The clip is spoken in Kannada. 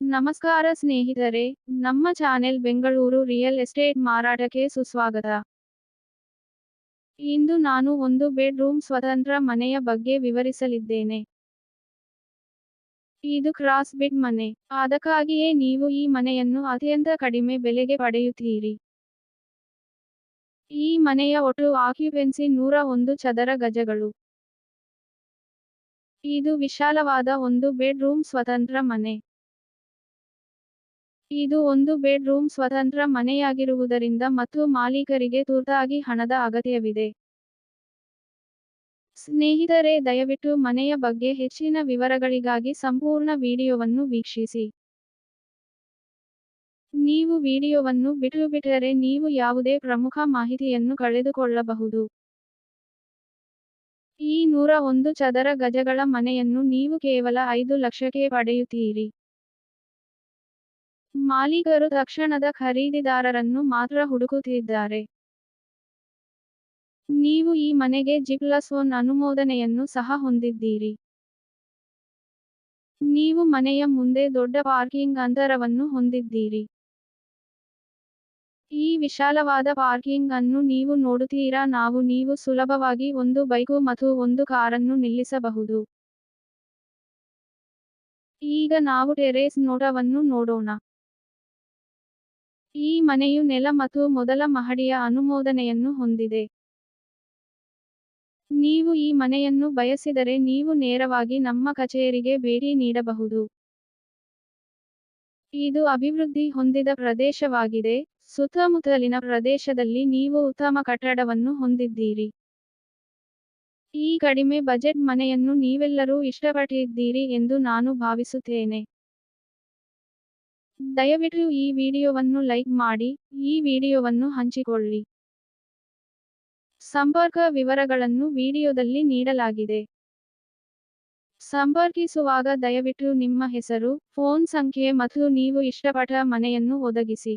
ನಮಸ್ಕಾರ ಸ್ನೇಹಿತರೆ, ನಮ್ಮ ಚಾನೆಲ್ ಬೆಂಗಳೂರು ರಿಯಲ್ ಎಸ್ಟೇಟ್ ಮಾರಾಟಕ್ಕೆ ಸುಸ್ವಾಗತ. ಇಂದು ನಾನು ಒಂದು ಬೆಡ್ರೂಮ್ ಸ್ವತಂತ್ರ ಮನೆಯ ಬಗ್ಗೆ ವಿವರಿಸಲಿದ್ದೇನೆ. ಇದು ಕ್ರಾಸ್ ಬಿಡ್ ಮನೆ. ಅದಕ್ಕಾಗಿಯೇ ನೀವು ಈ ಮನೆಯನ್ನು ಅತ್ಯಂತ ಕಡಿಮೆ ಬೆಲೆಗೆ ಪಡೆಯುತ್ತೀರಿ. ಈ ಮನೆಯ ಒಟ್ಟು ಆಕ್ಯುಪೆನ್ಸಿ 101 ಚದರ ಗಜಗಳು. ಇದು ವಿಶಾಲವಾದ ಒಂದು ಬೆಡ್ರೂಮ್ ಸ್ವತಂತ್ರ ಮನೆ. ಇದು ಒಂದು ಬೆಡ್ರೂಮ್ ಸ್ವತಂತ್ರ ಮನೆಯಾಗಿರುವುದರಿಂದ ಮತ್ತು ಮಾಲೀಕರಿಗೆ ತುರ್ತಾಗಿ ಹಣದ ಅಗತ್ಯವಿದೆ. ಸ್ನೇಹಿತರೆ, ದಯವಿಟ್ಟು ಮನೆಯ ಬಗ್ಗೆ ಹೆಚ್ಚಿನ ವಿವರಗಳಿಗಾಗಿ ಸಂಪೂರ್ಣ ವಿಡಿಯೋವನ್ನು ವೀಕ್ಷಿಸಿ. ನೀವು ವಿಡಿಯೋವನ್ನು ಬಿಟ್ಟುಬಿಟ್ಟರೆ ನೀವು ಯಾವುದೇ ಪ್ರಮುಖ ಮಾಹಿತಿಯನ್ನು ಕಳೆದುಕೊಳ್ಳಬಹುದು. ಈ 101 ಚದರ ಗಜಗಳ ಮನೆಯನ್ನು ನೀವು ಕೇವಲ 5 ಲಕ್ಷಕ್ಕೆ ಪಡೆಯುತ್ತೀರಿ. ಮಾಲೀಕರು ತಕ್ಷಣದ ಖರೀದಿದಾರರನ್ನು ಮಾತ್ರ ಹುಡುಕುತ್ತಿದ್ದಾರೆ. ನೀವು ಈ ಮನೆಗೆ G+1 ಅನುಮೋದನೆಯನ್ನು ಸಹ ಹೊಂದಿದ್ದೀರಿ. ನೀವು ಮನೆಯ ಮುಂದೆ ದೊಡ್ಡ ಪಾರ್ಕಿಂಗ್ ಅಂತರವನ್ನು ಹೊಂದಿದ್ದೀರಿ. ಈ ವಿಶಾಲವಾದ ಪಾರ್ಕಿಂಗ್ ಅನ್ನು ನೀವು ನೋಡುತ್ತೀರಾ. ನೀವು ಸುಲಭವಾಗಿ ಒಂದು ಬೈಕು ಮತ್ತು ಒಂದು ಕಾರನ್ನು ನಿಲ್ಲಿಸಬಹುದು. ಈಗ ನಾವು ಟೆರೇಸ್ ನೋಟವನ್ನು ನೋಡೋಣ. ಈ ಮನೆಯು ನೆಲ ಮತ್ತು ಮೊದಲ ಮಹಡಿಯ ಅನುಮೋದನೆಯನ್ನು ಹೊಂದಿದೆ. ನೀವು ಈ ಮನೆಯನ್ನು ಬಯಸಿದರೆ ನೀವು ನೇರವಾಗಿ ನಮ್ಮ ಕಚೇರಿಗೆ ಭೇಟಿ ನೀಡಬಹುದು. ಇದು ಅಭಿವೃದ್ಧಿ ಹೊಂದಿದ ಪ್ರದೇಶವಾಗಿದೆ. ಸುತ್ತಮುತ್ತಲಿನ ಪ್ರದೇಶದಲ್ಲಿ ನೀವು ಉತ್ತಮ ಕಟ್ಟಡವನ್ನು ಹೊಂದಿದ್ದೀರಿ. ಈ ಕಡಿಮೆ ಬಜೆಟ್ ಮನೆಯನ್ನು ನೀವೆಲ್ಲರೂ ಇಷ್ಟಪಟ್ಟಿದ್ದೀರಿ ಎಂದು ನಾನು ಭಾವಿಸುತ್ತೇನೆ. ದಯವಿಟ್ಟು ಈ ವಿಡಿಯೋವನ್ನು ಲೈಕ್ ಮಾಡಿ, ಈ ವಿಡಿಯೋವನ್ನು ಹಂಚಿಕೊಳ್ಳಿ. ಸಂಪರ್ಕ ವಿವರಗಳನ್ನು ವಿಡಿಯೋದಲ್ಲಿ ನೀಡಲಾಗಿದೆ. ಸಂಪರ್ಕಿಸುವಾಗ ದಯವಿಟ್ಟು ನಿಮ್ಮ ಹೆಸರು, ಫೋನ್ ಸಂಖ್ಯೆ ಮತ್ತು ನೀವು ಇಷ್ಟಪಟ್ಟ ಮನೆಯನ್ನು ಒದಗಿಸಿ.